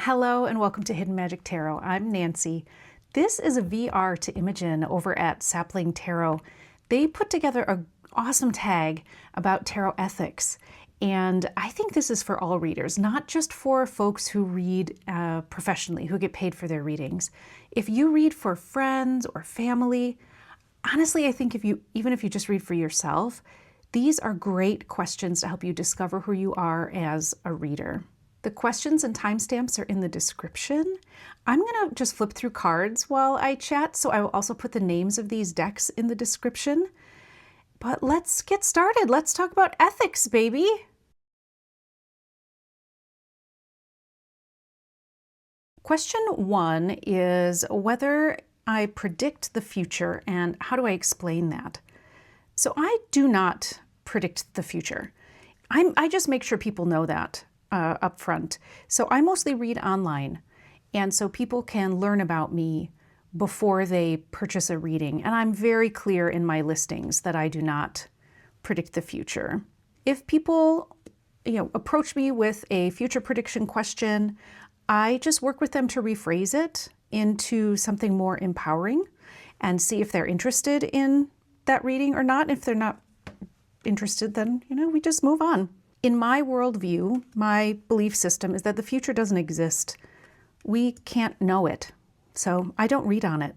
Hello and welcome to Hidden Magic Tarot. I'm Nancy. This is a VR to Imogen over at Sapling Tarot. They put together an awesome tag about tarot ethics, and I think this is for all readers, not just for folks who read professionally, who get paid for their readings. If you read for friends or family, honestly, I think even if you just read for yourself, these are great questions to help you discover who you are as a reader. The questions and timestamps are in the description. I'm going to just flip through cards while I chat, so I will also put the names of these decks in the description. But let's get started. Let's talk about ethics, baby. Question 1 is whether I predict the future and how do I explain that? So I do not predict the future. I just make sure people know that up front. So I mostly read online, and so people can learn about me before they purchase a reading. And I'm very clear in my listings that I do not predict the future. If people, approach me with a future prediction question, I just work with them to rephrase it into something more empowering and see if they're interested in that reading or not. If they're not interested, then, we just move on. In my worldview, my belief system is that the future doesn't exist. We can't know it, so I don't read on it.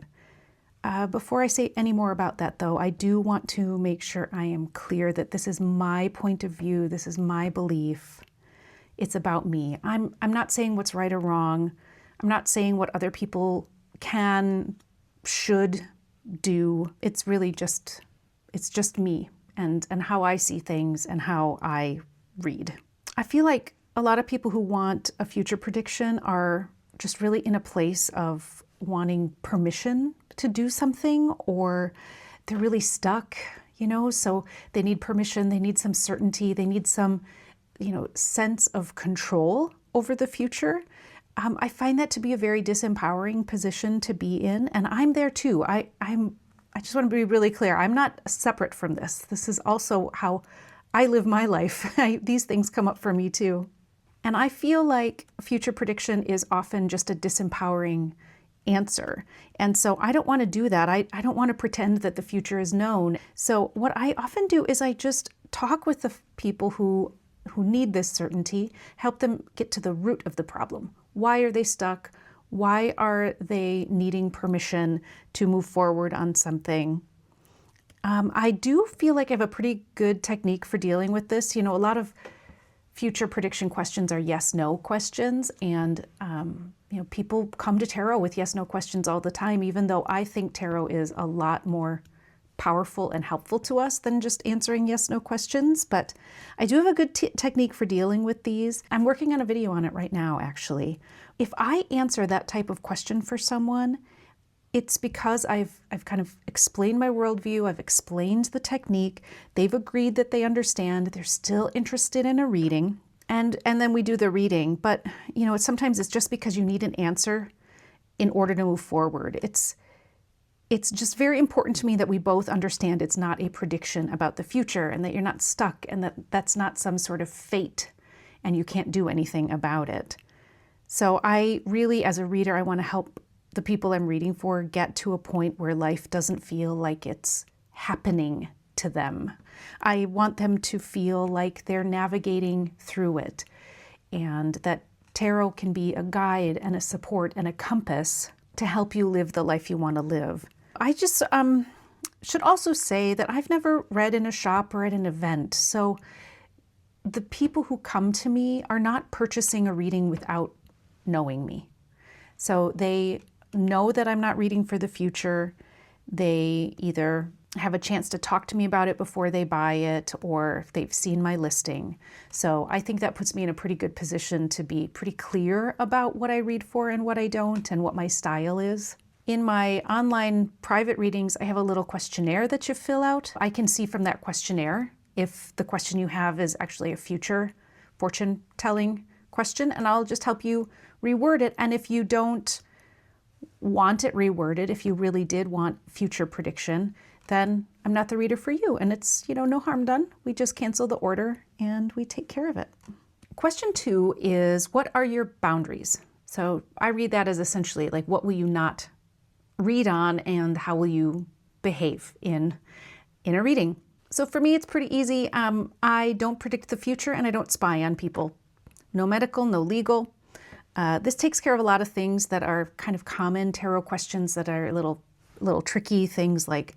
Before I say any more about that, though, I do want to make sure I am clear that this is my point of view, this is my belief. It's about me. I'm not saying what's right or wrong. I'm not saying what other people should do. It's really just me and how I see things and how I read. I feel like a lot of people who want a future prediction are just really in a place of wanting permission to do something, or they're really stuck, so they need permission, they need some certainty, they need some, sense of control over the future. I find that to be a very disempowering position to be in, and I'm there too. I just want to be really clear. I'm not separate from this. This is also how I live my life. These things come up for me too. And I feel like future prediction is often just a disempowering answer. And so I don't want to do that. I don't want to pretend that the future is known. So what I often do is I just talk with the people who need this certainty, help them get to the root of the problem. Why are they stuck? Why are they needing permission to move forward on something? I do feel like I have a pretty good technique for dealing with this. A lot of future prediction questions are yes/no questions, and people come to tarot with yes/no questions all the time, even though I think tarot is a lot more powerful and helpful to us than just answering yes/no questions. But I do have a good technique for dealing with these. I'm working on a video on it right now, actually. If I answer that type of question for someone, it's because I've kind of explained my worldview, I've explained the technique, they've agreed that they understand, they're still interested in a reading, and then we do the reading. But sometimes it's just because you need an answer in order to move forward. It's just very important to me that we both understand it's not a prediction about the future, and that you're not stuck, and that's not some sort of fate and you can't do anything about it. So I really, as a reader, I want to help the people I'm reading for get to a point where life doesn't feel like it's happening to them. I want them to feel like they're navigating through it, and that tarot can be a guide and a support and a compass to help you live the life you want to live. I just should also say that I've never read in a shop or at an event, so the people who come to me are not purchasing a reading without knowing me. So they know that I'm not reading for the future. They either have a chance to talk to me about it before they buy it, or they've seen my listing. So I think that puts me in a pretty good position to be pretty clear about what I read for and what I don't, and what my style is. In my online private readings, I have a little questionnaire that you fill out. I can see from that questionnaire if the question you have is actually a future fortune-telling question, and I'll just help you reword it. And if you don't want it reworded, if you really did want future prediction, then I'm not the reader for you, and it's, no harm done. We just cancel the order and we take care of it. Question 2 is, what are your boundaries? So I read that as essentially like, what will you not read on and how will you behave in a reading? So for me, it's pretty easy. I don't predict the future and I don't spy on people. No medical, no legal. This takes care of a lot of things that are kind of common tarot questions that are a little tricky. Things like,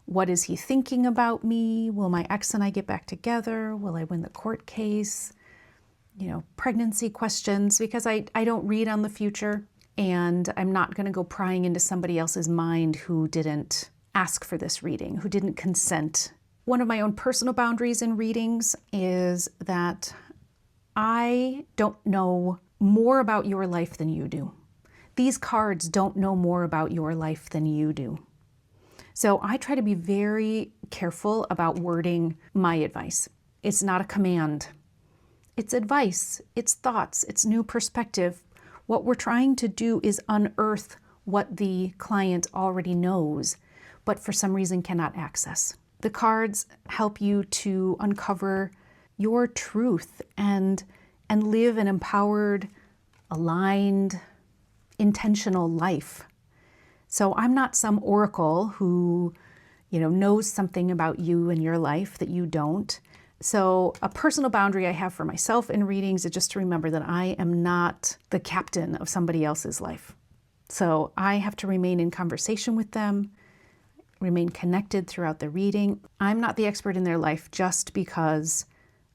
what is he thinking about me? Will my ex and I get back together? Will I win the court case? Pregnancy questions, because I don't read on the future and I'm not going to go prying into somebody else's mind who didn't ask for this reading, who didn't consent. One of my own personal boundaries in readings is that I don't know more about your life than you do. These cards don't know more about your life than you do. So I try to be very careful about wording my advice. It's not a command. It's advice, it's thoughts, it's new perspective. What we're trying to do is unearth what the client already knows, but for some reason cannot access. The cards help you to uncover your truth and live an empowered, aligned, intentional life. So I'm not some oracle who, knows something about you and your life that you don't. So a personal boundary I have for myself in readings is just to remember that I am not the captain of somebody else's life. So I have to remain in conversation with them, remain connected throughout the reading. I'm not the expert in their life just because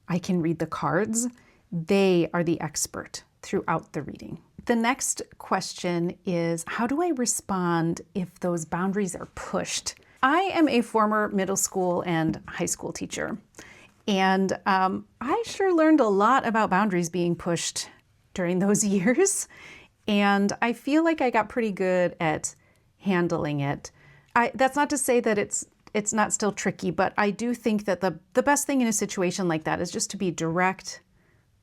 I can read the cards. They are the expert throughout the reading. The next question is, how do I respond if those boundaries are pushed? I am a former middle school and high school teacher. And I sure learned a lot about boundaries being pushed during those years. And I feel like I got pretty good at handling it. That's not to say that it's not still tricky, but I do think that the best thing in a situation like that is just to be direct,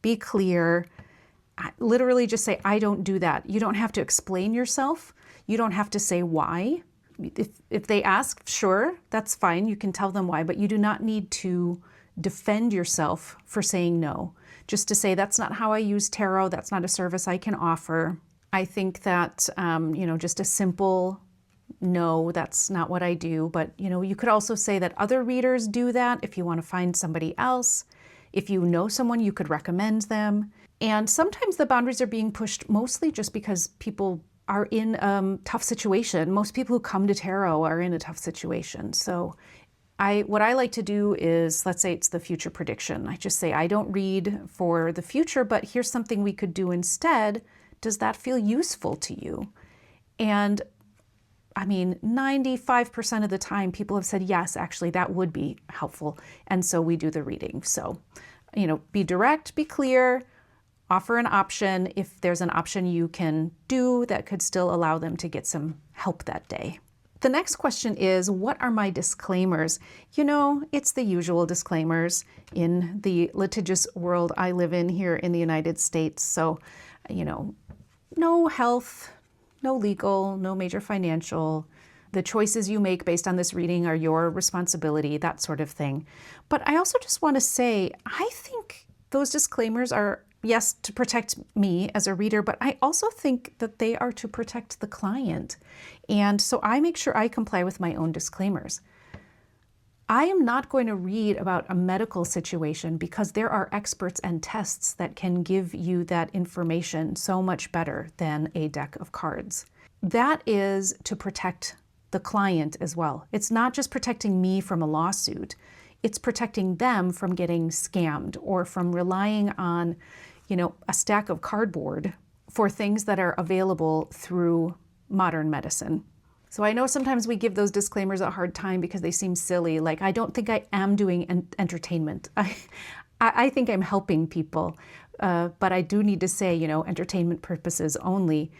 be clear, literally just say, I don't do that. You don't have to explain yourself. You don't have to say why. If they ask, sure, that's fine. You can tell them why, but you do not need to defend yourself for saying no. Just to say, that's not how I use tarot. That's not a service I can offer. I think that, just a simple no, that's not what I do. But, you could also say that other readers do that if you want to find somebody else. If you know someone, you could recommend them. And sometimes the boundaries are being pushed mostly just because people are in a tough situation. Most people who come to tarot are in a tough situation. So what I like to do is, let's say it's the future prediction. I just say, I don't read for the future, but here's something we could do instead. Does that feel useful to you? And 95% of the time people have said, yes, actually that would be helpful. And so we do the reading. So, be direct, be clear, offer an option if there's an option you can do that could still allow them to get some help that day. The next question is, what are my disclaimers? It's the usual disclaimers in the litigious world I live in here in the United States. So, no health, no legal, no major financial. The choices you make based on this reading are your responsibility, that sort of thing. But I also just want to say, I think those disclaimers are, yes, to protect me as a reader, but I also think that they are to protect the client. And so I make sure I comply with my own disclaimers. I am not going to read about a medical situation because there are experts and tests that can give you that information so much better than a deck of cards. That is to protect the client as well. It's not just protecting me from a lawsuit. It's protecting them from getting scammed or from relying on, a stack of cardboard for things that are available through modern medicine. So I know sometimes we give those disclaimers a hard time because they seem silly. Like, I don't think I am doing entertainment. I think I'm helping people, but I do need to say, entertainment purposes only.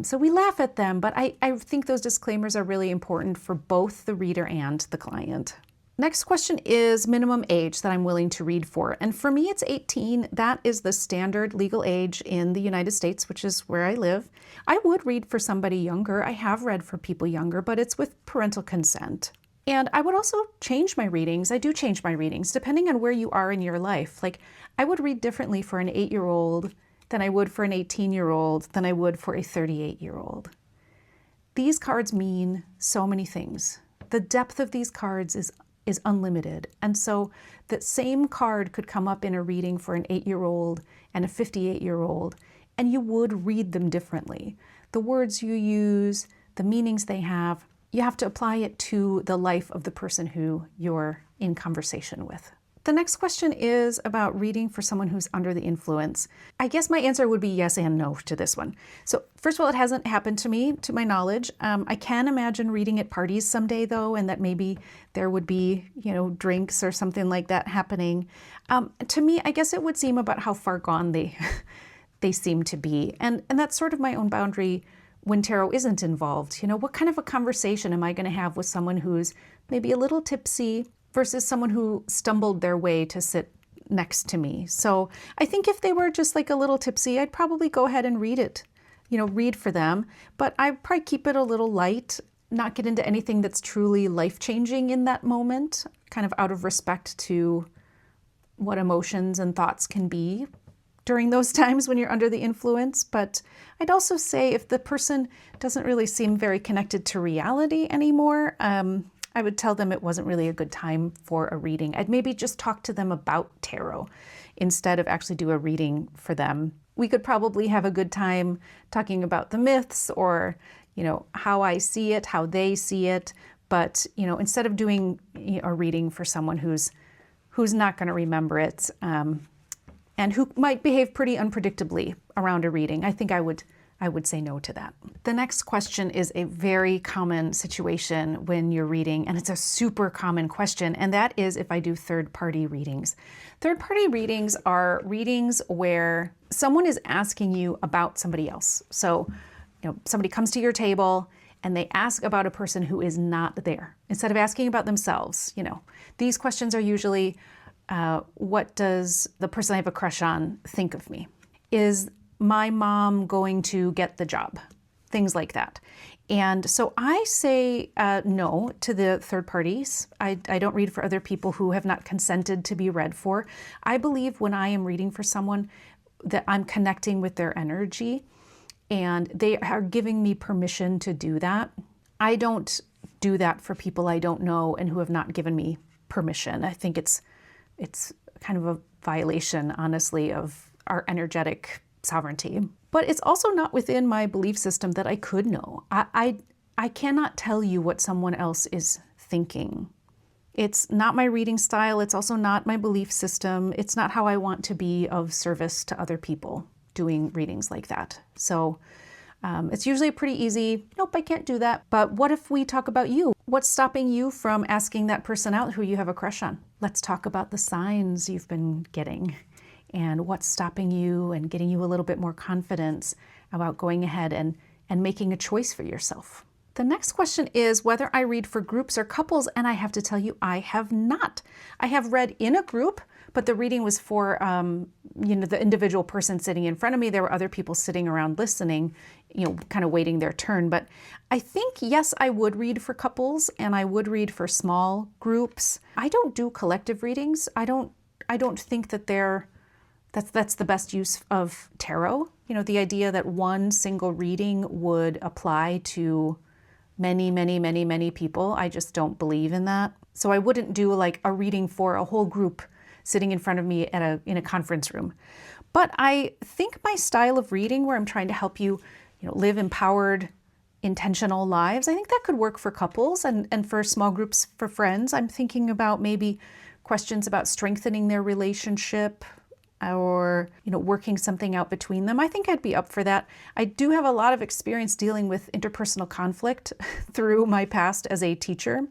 So we laugh at them, but I think those disclaimers are really important for both the reader and the client. Next question is minimum age that I'm willing to read for. And for me, it's 18. That is the standard legal age in the United States, which is where I live. I would read for somebody younger. I have read for people younger, but it's with parental consent. And I would also change my readings. I do change my readings depending on where you are in your life. Like, I would read differently for an 8-year-old than I would for an 18-year-old than I would for a 38-year-old. These cards mean so many things. The depth of these cards is unlimited. And so that same card could come up in a reading for an 8-year-old and a 58-year-old, and you would read them differently. The words you use, the meanings they have, you have to apply it to the life of the person who you're in conversation with. The next question is about reading for someone who's under the influence. I guess my answer would be yes and no to this one. So first of all, it hasn't happened to me, to my knowledge. I can imagine reading at parties someday though, and that maybe there would be, drinks or something like that happening. To me, I guess it would seem about how far gone they seem to be. And that's sort of my own boundary when tarot isn't involved. What kind of a conversation am I going to have with someone who's maybe a little tipsy versus someone who stumbled their way to sit next to me? So I think if they were just like a little tipsy, I'd probably go ahead and read it, read for them. But I'd probably keep it a little light, not get into anything that's truly life-changing in that moment, kind of out of respect to what emotions and thoughts can be during those times when you're under the influence. But I'd also say if the person doesn't really seem very connected to reality anymore, I would tell them it wasn't really a good time for a reading. I'd maybe just talk to them about tarot instead of actually do a reading for them. We could probably have a good time talking about the myths or, how I see it, how they see it. But, instead of doing a reading for someone who's not going to remember it, and who might behave pretty unpredictably around a reading, I think I would say no to that. The next question is a very common situation when you're reading, and it's a super common question, and that is if I do third-party readings. Third-party readings are readings where someone is asking you about somebody else. So, somebody comes to your table and they ask about a person who is not there, instead of asking about themselves. These questions are usually, what does the person I have a crush on think of me? Is my mom going to get the job? Things like that. And so I say no to the third parties. I don't read for other people who have not consented to be read for. I believe when I am reading for someone that I'm connecting with their energy and they are giving me permission to do that. I don't do that for people I don't know and who have not given me permission. I think it's kind of a violation, honestly, of our energetic sovereignty. But it's also not within my belief system that I could know. I cannot tell you what someone else is thinking. It's not my reading style. It's also not my belief system. It's not how I want to be of service to other people doing readings like that. So it's usually pretty easy. Nope, I can't do that. But what if we talk about you? What's stopping you from asking that person out who you have a crush on? Let's talk about the signs you've been getting and what's stopping you and getting you a little bit more confidence about going ahead and making a choice for yourself. The next question is whether I read for groups or couples, and I have to tell you, I have not. I have read in a group, but the reading was for the individual person sitting in front of me. There were other people sitting around listening, kind of waiting their turn. But I think, yes, I would read for couples and I would read for small groups. I don't do collective readings. I don't think that that's the best use of tarot. The idea that one single reading would apply to many, many, many, many people. I just don't believe in that. So I wouldn't do like a reading for a whole group sitting in front of me in a conference room. But I think my style of reading, where I'm trying to help you, live empowered, intentional lives, I think that could work for couples and for small groups for friends. I'm thinking about maybe questions about strengthening their relationship or, working something out between them. I think I'd be up for that. I do have a lot of experience dealing with interpersonal conflict through my past as a teacher.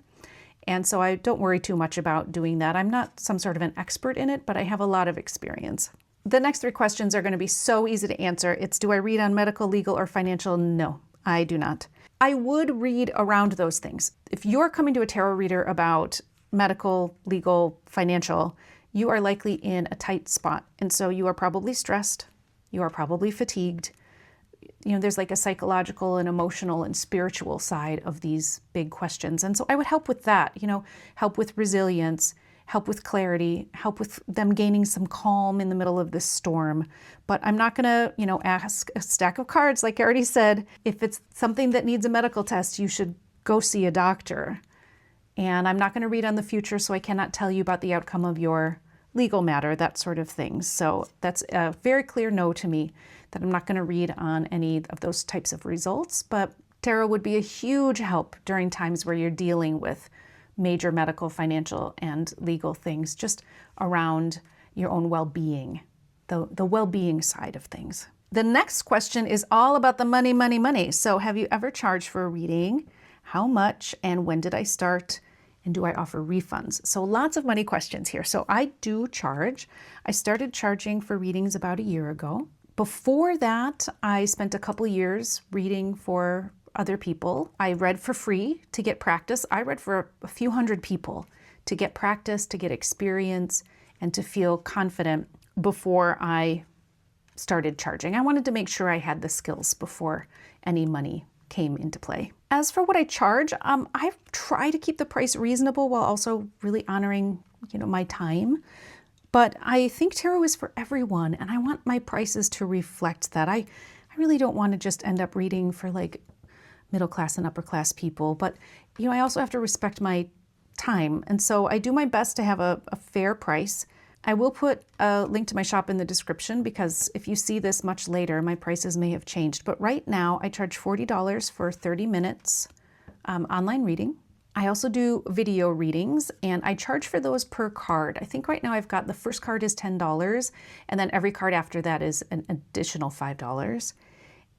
And so I don't worry too much about doing that. I'm not some sort of an expert in it, but I have a lot of experience. The next 3 questions are going to be so easy to answer. It's, do I read on medical, legal, or financial? No, I do not. I would read around those things. If you're coming to a tarot reader about medical, legal, financial, you are likely in a tight spot. And so you are probably stressed. You are probably fatigued. There's like a psychological and emotional and spiritual side of these big questions. And so I would help with that, help with resilience, help with clarity, help with them gaining some calm in the middle of this storm. But I'm not gonna, ask a stack of cards, like I already said. If it's something that needs a medical test, you should go see a doctor. And I'm not gonna read on the future, so I cannot tell you about the outcome of your legal matter, that sort of thing. So that's a very clear no to me, that I'm not gonna read on any of those types of results. But tarot would be a huge help during times where you're dealing with major medical, financial, and legal things, just around your own well-being, the well-being side of things. The next question is all about the money, money, money. So have you ever charged for a reading? How much? And when did I start? And do I offer refunds? So lots of money questions here. So I do charge. I started charging for readings about a year ago. Before that, I spent a couple years reading for other people. I read for free to get practice. I read for a few hundred people to get practice, to get experience, and to feel confident before I started charging. I wanted to make sure I had the skills before any money came into play. As for what I charge, I try to keep the price reasonable while also really honoring, my time. But I think tarot is for everyone, and I want my prices to reflect that. I really don't want to just end up reading for like middle class and upper class people, but I also have to respect my time. And so I do my best to have a fair price. I will put a link to my shop in the description, because if you see this much later, my prices may have changed. But right now I charge $40 for 30 minutes online reading. I also do video readings, and I charge for those per card. I think right now I've got the first card is $10, and then every card after that is an additional $5.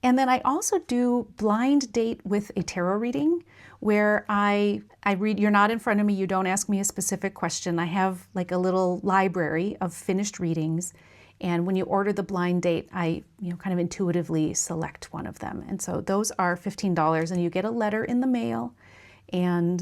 And then I also do blind date with a tarot reading, where I read, you're not in front of me, you don't ask me a specific question. I have like a little library of finished readings. And when you order the blind date, I kind of intuitively select one of them. And so those are $15, and you get a letter in the mail and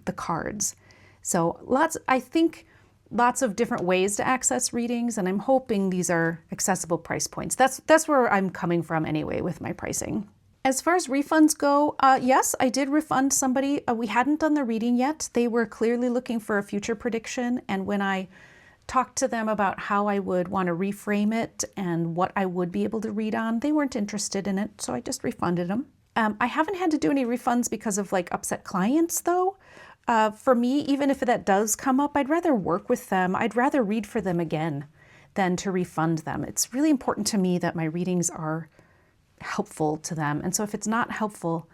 the cards. So I think lots of different ways to access readings, and I'm hoping these are accessible price points. That's where I'm coming from anyway with my pricing. As far as refunds go, yes, I did refund somebody. We hadn't done the reading yet. They were clearly looking for a future prediction, and when I talked to them about how I would want to reframe it and what I would be able to read on, they weren't interested in it, so I just refunded them. I haven't had to do any refunds because of like upset clients though. For me, even if that does come up, I'd rather work with them. I'd rather read for them again than to refund them. It's really important to me that my readings are helpful to them. And so if it's not helpful,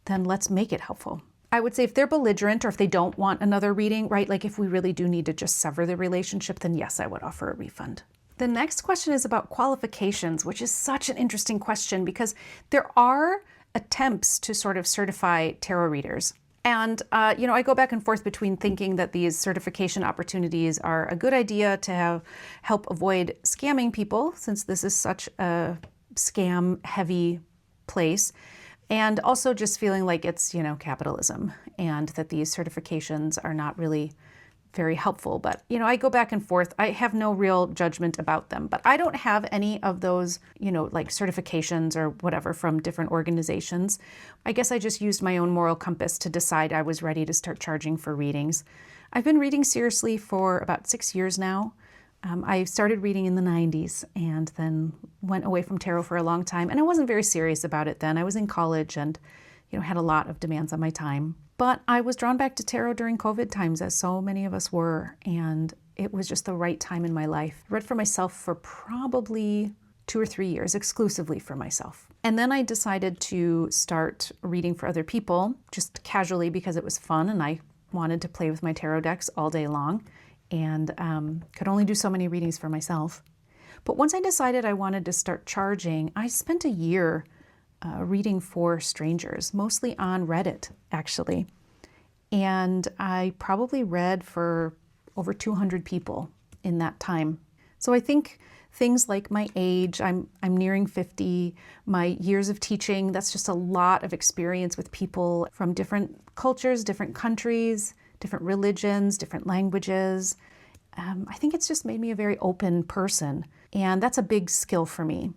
then let's make it helpful. I would say if they're belligerent or if they don't want another reading, right? Like if we really do need to just sever the relationship, then yes, I would offer a refund. The next question is about qualifications, which is such an interesting question because there are attempts to sort of certify tarot readers. And, I go back and forth between thinking that these certification opportunities are a good idea to help avoid scamming people, since this is such a scam-heavy place, and also just feeling like it's, capitalism, and that these certifications are not really very helpful. But, I go back and forth. I have no real judgment about them, but I don't have any of those, like certifications or whatever from different organizations. I guess I just used my own moral compass to decide I was ready to start charging for readings. I've been reading seriously for about 6 years now. I started reading in the 90s and then went away from tarot for a long time. And I wasn't very serious about it then. I was in college and, had a lot of demands on my time. But I was drawn back to tarot during COVID times, as so many of us were, and it was just the right time in my life. I read for myself for probably 2 or 3 years, exclusively for myself. And then I decided to start reading for other people, just casually because it was fun and I wanted to play with my tarot decks all day long, and could only do so many readings for myself. But once I decided I wanted to start charging, I spent a year reading for strangers, mostly on Reddit, actually. And I probably read for over 200 people in that time. So I think things like my age, I'm nearing 50, my years of teaching, that's just a lot of experience with people from different cultures, different countries, different religions, different languages. I think it's just made me a very open person, and that's a big skill for me.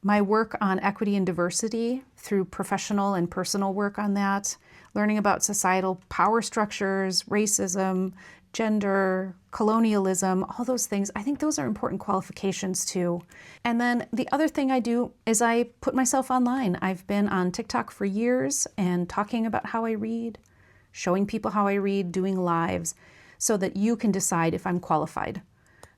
my work on equity and diversity through professional and personal work on that, learning about societal power structures, racism, gender, colonialism, all those things. I think those are important qualifications too. And then the other thing I do is I put myself online. I've been on TikTok for years and talking about how I read, showing people how I read, doing lives, so that you can decide if I'm qualified.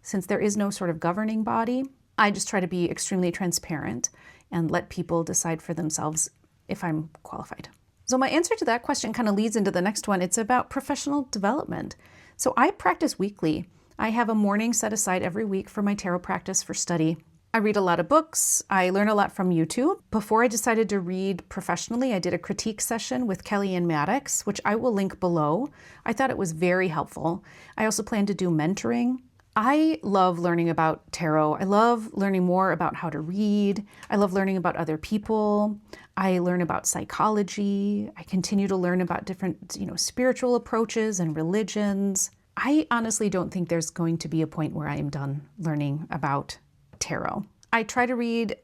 Since there is no sort of governing body, I just try to be extremely transparent and let people decide for themselves if I'm qualified. So my answer to that question kind of leads into the next one. It's about professional development. So I practice weekly. I have a morning set aside every week for my tarot practice for study. I read a lot of books. I learn a lot from YouTube. Before I decided to read professionally, I did a critique session with Kellyanne Maddox, which I will link below. I thought it was very helpful. I also plan to do mentoring. I love learning about tarot. I love learning more about how to read. I love learning about other people. I learn about psychology. I continue to learn about different, spiritual approaches and religions. I honestly don't think there's going to be a point where I am done learning about tarot. I try to read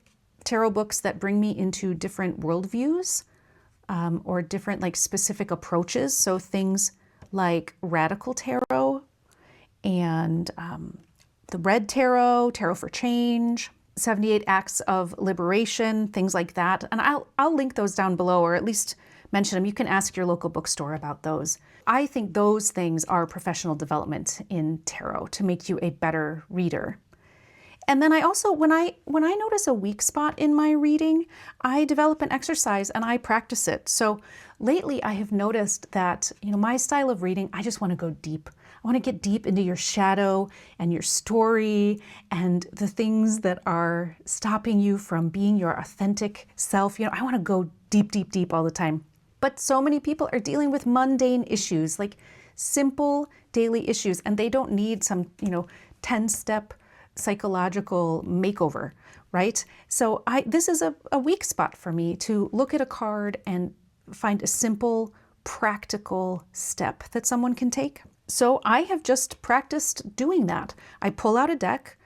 tarot books that bring me into different worldviews or different specific approaches. So things like radical tarot, and the Red Tarot, Tarot for Change, 78 Acts of Liberation, things like that. And I'll link those down below, or at least mention them. You can ask your local bookstore about those. I think those things are professional development in tarot to make you a better reader. And then I also, when I notice a weak spot in my reading, I develop an exercise and I practice it. So lately I have noticed that, my style of reading, I just want to go deep. I want to get deep into your shadow and your story and the things that are stopping you from being your authentic self. I want to go deep, deep, deep all the time. But so many people are dealing with mundane issues, like simple daily issues, and they don't need some, 10-step psychological makeover, right? So this is a weak spot for me to look at a card and find a simple, practical step that someone can take. So I have just practiced doing that. I pull out a deck,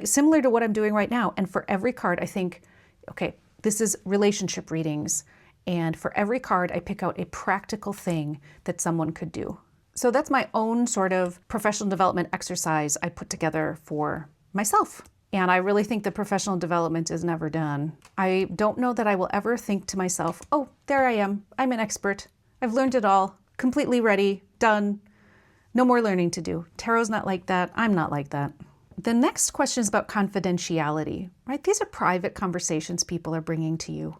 similar to what I'm doing right now, and for every card I think, okay, this is relationship readings, and for every card I pick out a practical thing that someone could do. So that's my own sort of professional development exercise I put together for myself. And I really think the professional development is never done. I don't know that I will ever think to myself, oh, there I am. I'm an expert. I've learned it all. Completely ready. Done. No more learning to do. Tarot's not like that. I'm not like that. The next question is about confidentiality, right? These are private conversations people are bringing to you.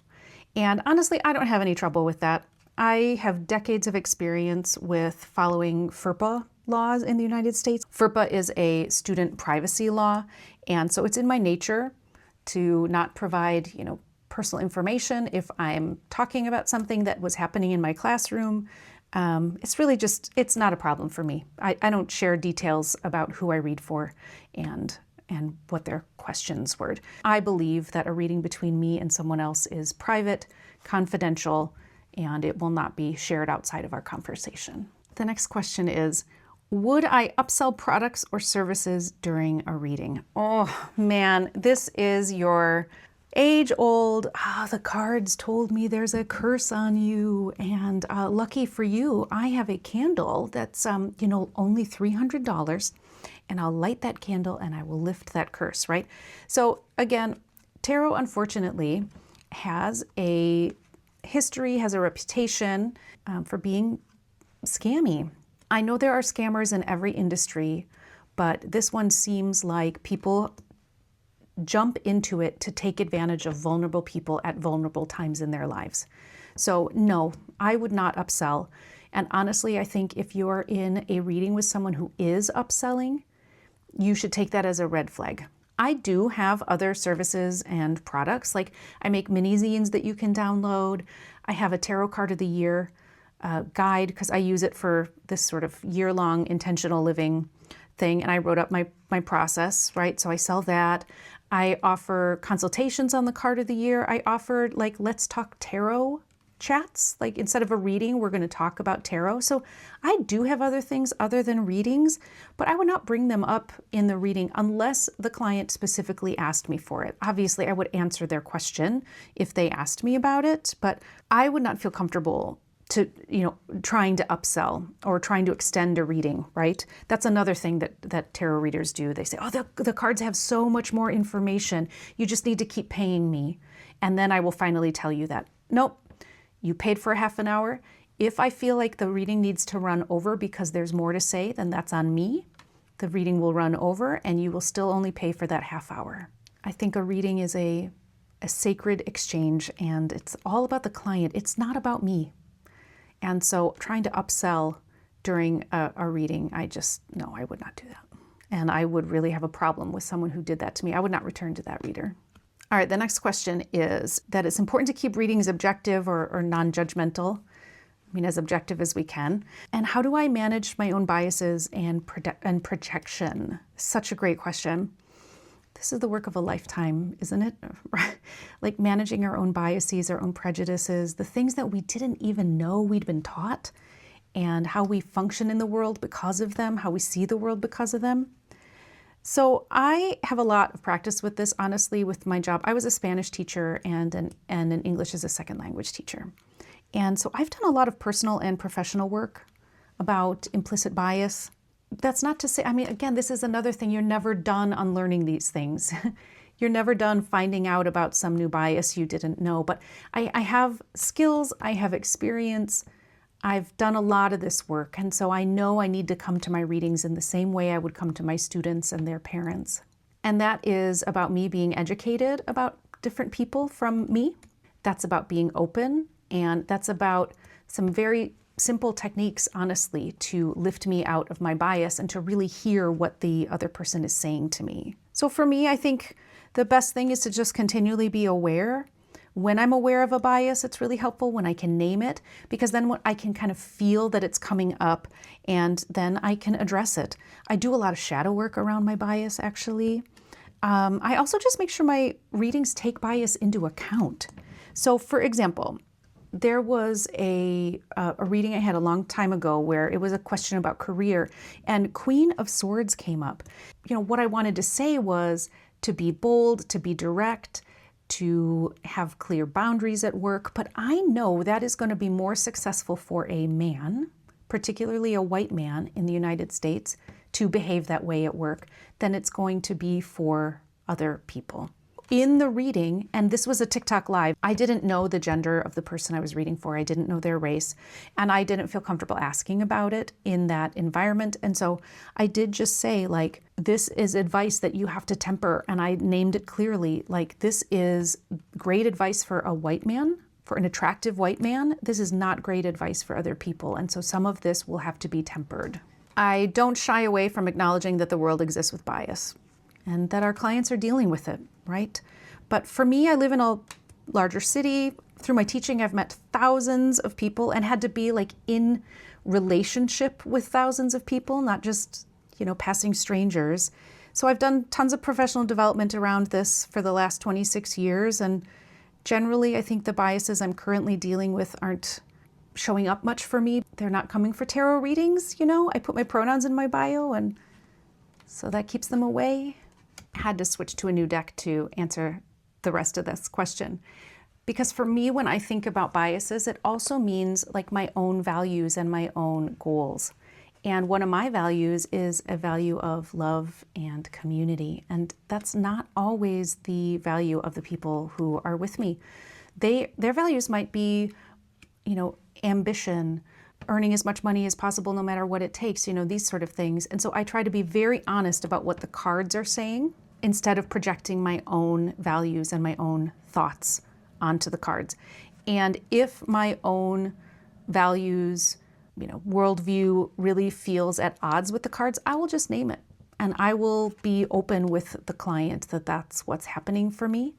And honestly, I don't have any trouble with that. I have decades of experience with following FERPA laws in the United States. FERPA is a student privacy law, and so it's in my nature to not provide, personal information if I'm talking about something that was happening in my classroom. It's not a problem for me. I don't share details about who I read for and what their questions were. I believe that a reading between me and someone else is private, confidential, and it will not be shared outside of our conversation. The next question is, would I upsell products or services during a reading? Oh man, this is your age-old, the cards told me there's a curse on you, and lucky for you, I have a candle that's, only $300, and I'll light that candle and I will lift that curse, right? So again, tarot, unfortunately, has a history, has a reputation for being scammy. I know there are scammers in every industry, but this one seems like people jump into it to take advantage of vulnerable people at vulnerable times in their lives. So no, I would not upsell. And honestly, I think if you're in a reading with someone who is upselling, you should take that as a red flag. I do have other services and products, like I make mini zines that you can download. I have a tarot card of the year guide because I use it for this sort of year-long intentional living thing, and I wrote up my process, right? So I sell that. I offer consultations on the card of the year. I offered Let's Talk Tarot chats. Like instead of a reading, we're going to talk about tarot. So I do have other things other than readings, but I would not bring them up in the reading unless the client specifically asked me for it. Obviously, I would answer their question if they asked me about it, but I would not feel comfortable to, trying to upsell or trying to extend a reading, right? That's another thing that tarot readers do. They say, oh, the cards have so much more information. You just need to keep paying me. And then I will finally tell you that, nope, you paid for a half an hour. If I feel like the reading needs to run over because there's more to say, then that's on me. The reading will run over and you will still only pay for that half hour. I think a reading is a sacred exchange and it's all about the client. It's not about me. And so trying to upsell during a reading, I would not do that. And I would really have a problem with someone who did that to me. I would not return to that reader. All right, the next question is that it's important to keep readings objective or non-judgmental. I mean, as objective as we can. And how do I manage my own biases and projection? Such a great question. This is the work of a lifetime, isn't it? Like managing our own biases, our own prejudices, the things that we didn't even know we'd been taught, and how we function in the world because of them, how we see the world because of them. So I have a lot of practice with this, honestly, with my job. I was a Spanish teacher and an English as a second language teacher. And so I've done a lot of personal and professional work about implicit bias. That's not to say, again, this is another thing. You're never done unlearning these things. You're never done finding out about some new bias you didn't know. But I have skills, I have experience, I've done a lot of this work. And so I know I need to come to my readings in the same way I would come to my students and their parents. And that is about me being educated about different people from me. That's about being open. And that's about some very simple techniques, honestly, to lift me out of my bias and to really hear what the other person is saying to me. So for me, I think the best thing is to just continually be aware. When I'm aware of a bias, it's really helpful when I can name it, because then I can kind of feel that it's coming up and then I can address it. I do a lot of shadow work around my bias, actually. I also just make sure my readings take bias into account. So for example, there was a reading I had a long time ago where it was a question about career and Queen of Swords came up. What I wanted to say was to be bold, to be direct, to have clear boundaries at work. But I know that is going to be more successful for a man, particularly a white man in the United States, to behave that way at work than it's going to be for other people. In the reading, and this was a TikTok live, I didn't know the gender of the person I was reading for. I didn't know their race, and I didn't feel comfortable asking about it in that environment. And so I did just say, like, this is advice that you have to temper. And I named it clearly, like, this is great advice for a white man, for an attractive white man. This is not great advice for other people. And so some of this will have to be tempered. I don't shy away from acknowledging that the world exists with bias and that our clients are dealing with it, right? But for me, I live in a larger city. Through my teaching, I've met thousands of people and had to be like in relationship with thousands of people, not just, passing strangers. So I've done tons of professional development around this for the last 26 years. And generally, I think the biases I'm currently dealing with aren't showing up much for me. They're not coming for tarot readings, I put my pronouns in my bio, and so that keeps them away. Had to switch to a new deck to answer the rest of this question. Because for me, when I think about biases, it also means like my own values and my own goals. And one of my values is a value of love and community. And that's not always the value of the people who are with me. Their values might be, ambition, earning as much money as possible no matter what it takes, these sort of things. And so I try to be very honest about what the cards are saying instead of projecting my own values and my own thoughts onto the cards. And if my own values, worldview really feels at odds with the cards, I will just name it. And I will be open with the client that that's what's happening for me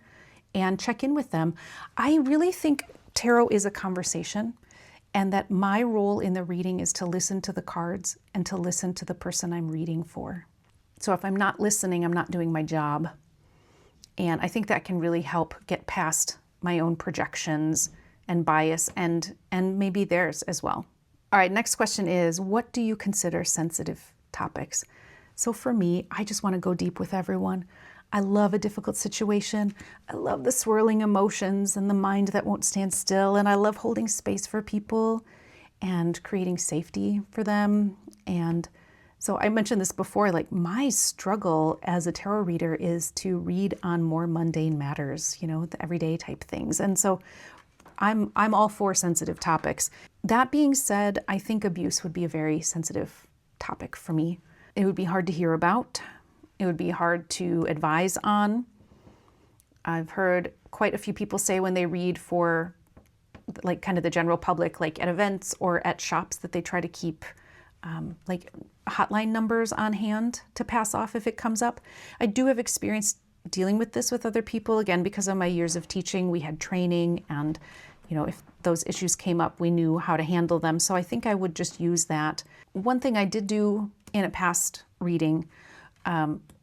and check in with them. I really think tarot is a conversation, and that my role in the reading is to listen to the cards and to listen to the person I'm reading for. So if I'm not listening, I'm not doing my job. And I think that can really help get past my own projections and bias and maybe theirs as well. All right, next question is, what do you consider sensitive topics? So for me, I just want to go deep with everyone. I love a difficult situation. I love the swirling emotions and the mind that won't stand still. And I love holding space for people and creating safety for them. And so I mentioned this before, like my struggle as a tarot reader is to read on more mundane matters, the everyday type things. And so I'm all for sensitive topics. That being said, I think abuse would be a very sensitive topic for me. It would be hard to hear about. It would be hard to advise on. I've heard quite a few people say when they read for like kind of the general public, like at events or at shops, that they try to keep like hotline numbers on hand to pass off if it comes up. I do have experience dealing with this with other people. Again, because of my years of teaching, we had training, and if those issues came up, we knew how to handle them. So I think I would just use that. One thing I did do in a past reading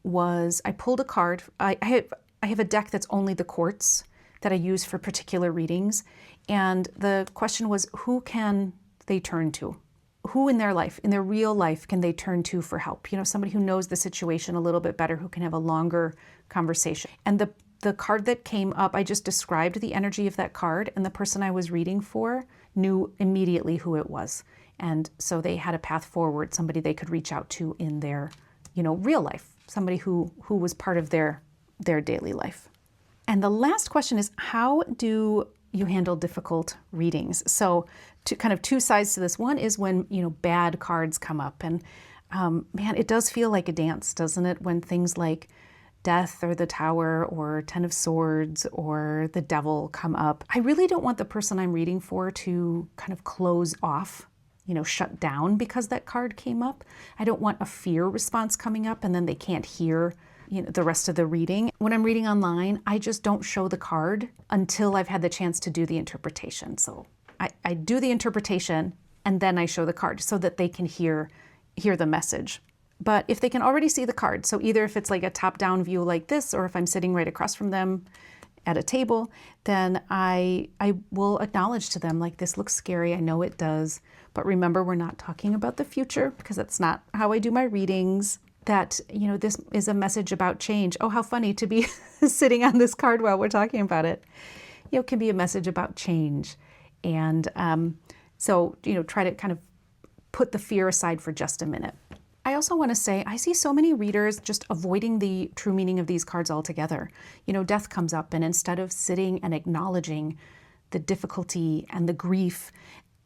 was I pulled a card. I have a deck that's only the quartz that I use for particular readings. And the question was, who can they turn to? Who in their life, in their real life, can they turn to for help? Somebody who knows the situation a little bit better, who can have a longer conversation. And the card that came up, I just described the energy of that card, and the person I was reading for knew immediately who it was. And so they had a path forward, somebody they could reach out to in their, real life, somebody who was part of their daily life. And the last question is, how do you handle difficult readings? So two sides to this. One is when, bad cards come up, and man, it does feel like a dance, doesn't it? When things like Death or the Tower or Ten of Swords or the Devil come up. I really don't want the person I'm reading for to kind of close off, shut down because that card came up. I don't want a fear response coming up and then they can't hear the rest of the reading. When I'm reading online, I just don't show the card until I've had the chance to do the interpretation. So I do the interpretation and then I show the card so that they can hear the message. But if they can already see the card, so either if it's like a top-down view like this, or if I'm sitting right across from them at a table, then I will acknowledge to them, like, this looks scary, I know it does, but remember, we're not talking about the future, because that's not how I do my readings. That, this is a message about change. Oh, how funny to be sitting on this card while we're talking about it. It can be a message about change. And so, try to kind of put the fear aside for just a minute. I also want to say, I see so many readers just avoiding the true meaning of these cards altogether. Death comes up, and instead of sitting and acknowledging the difficulty and the grief,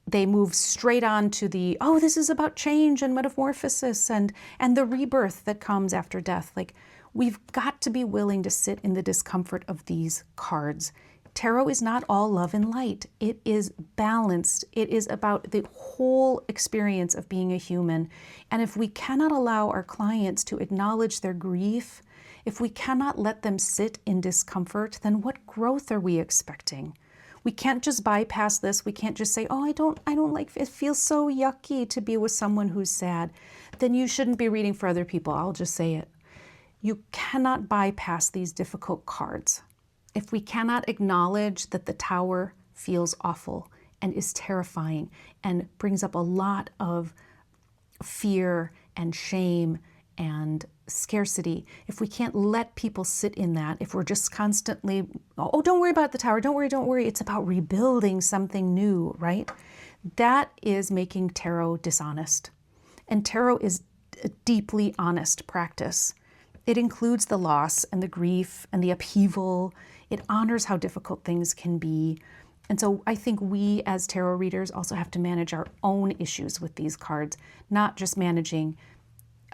they move straight on to the, oh, this is about change and metamorphosis and the rebirth that comes after death. Like, we've got to be willing to sit in the discomfort of these cards. Tarot is not all love and light. It is balanced. It is about the whole experience of being a human. And if we cannot allow our clients to acknowledge their grief, if we cannot let them sit in discomfort, then what growth are we expecting? We can't just bypass this. We can't just say, oh, I don't like, it feels so yucky to be with someone who's sad. Then you shouldn't be reading for other people. I'll just say it. You cannot bypass these difficult cards. If we cannot acknowledge that the Tower feels awful and is terrifying and brings up a lot of fear and shame and scarcity, if we can't let people sit in that, if we're just constantly, oh, don't worry about the Tower, don't worry, it's about rebuilding something new, right? That is making tarot dishonest. And tarot is a deeply honest practice. It includes the loss and the grief and the upheaval. It honors how difficult things can be. And so I think we as tarot readers also have to manage our own issues with these cards, not just managing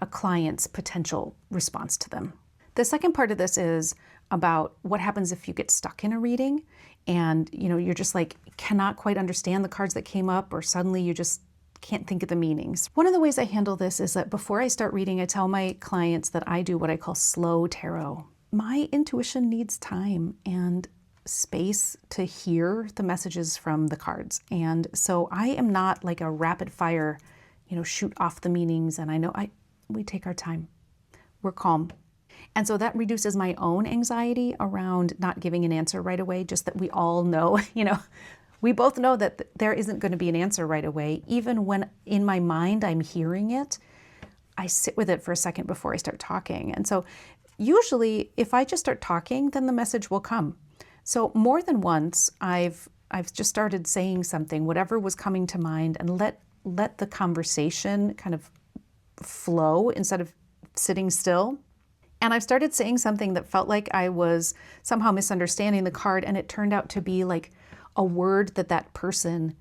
a client's potential response to them. The second part of this is about what happens if you get stuck in a reading and you're just like cannot quite understand the cards that came up, or suddenly you just can't think of the meanings. One of the ways I handle this is that before I start reading, I tell my clients that I do what I call slow tarot. My intuition needs time and space to hear the messages from the cards. And so I am not like a rapid fire, shoot off the meanings. And I know we take our time. We're calm. And so that reduces my own anxiety around not giving an answer right away, just that we all know, We both know that there isn't going to be an answer right away. Even when in my mind I'm hearing it, I sit with it for a second before I start talking. And so usually if I just start talking, then the message will come. So more than once, I've just started saying something, whatever was coming to mind, and let the conversation kind of flow instead of sitting still. And I've started saying something that felt like I was somehow misunderstanding the card, and it turned out to be like a word that that person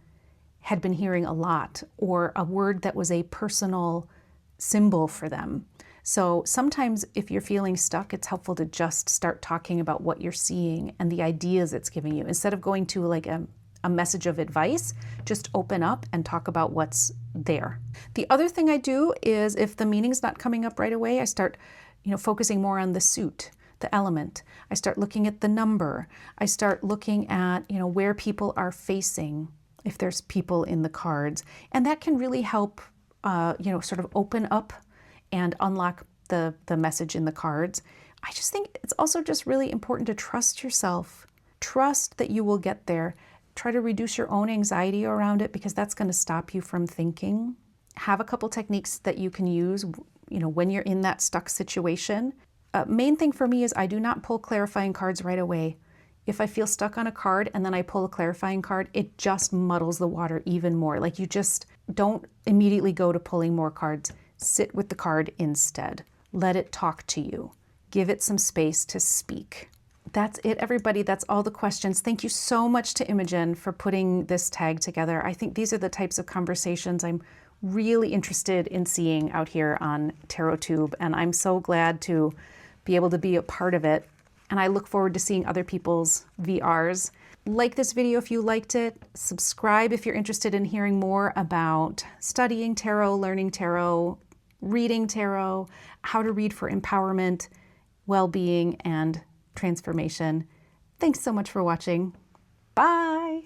had been hearing a lot, or a word that was a personal symbol for them. So sometimes if you're feeling stuck, it's helpful to just start talking about what you're seeing and the ideas it's giving you. Instead of going to like a message of advice, just open up and talk about what's there. The other thing I do is if the meaning's not coming up right away, I start focusing more on the suit, the element. I start looking at the number. I start looking at, where people are facing, if there's people in the cards. And that can really help, sort of open up and unlock the message in the cards. I just think it's also just really important to trust yourself. Trust that you will get there. Try to reduce your own anxiety around it, because that's going to stop you from thinking. Have a couple techniques that you can use when you're in that stuck situation. Main thing for me is I do not pull clarifying cards right away. If I feel stuck on a card and then I pull a clarifying card, it just muddles the water even more. Like, you just don't immediately go to pulling more cards. Sit with the card instead. Let it talk to you. Give it some space to speak. That's it, everybody. That's all the questions. Thank you so much to Imogen for putting this tag together. I think these are the types of conversations I'm really interested in seeing out here on TarotTube, and I'm so glad to be able to be a part of it. And I look forward to seeing other people's VRs. Like this video if you liked it. Subscribe if you're interested in hearing more about studying tarot, learning tarot, reading tarot, how to read for empowerment, well-being, and transformation. Thanks so much for watching. Bye.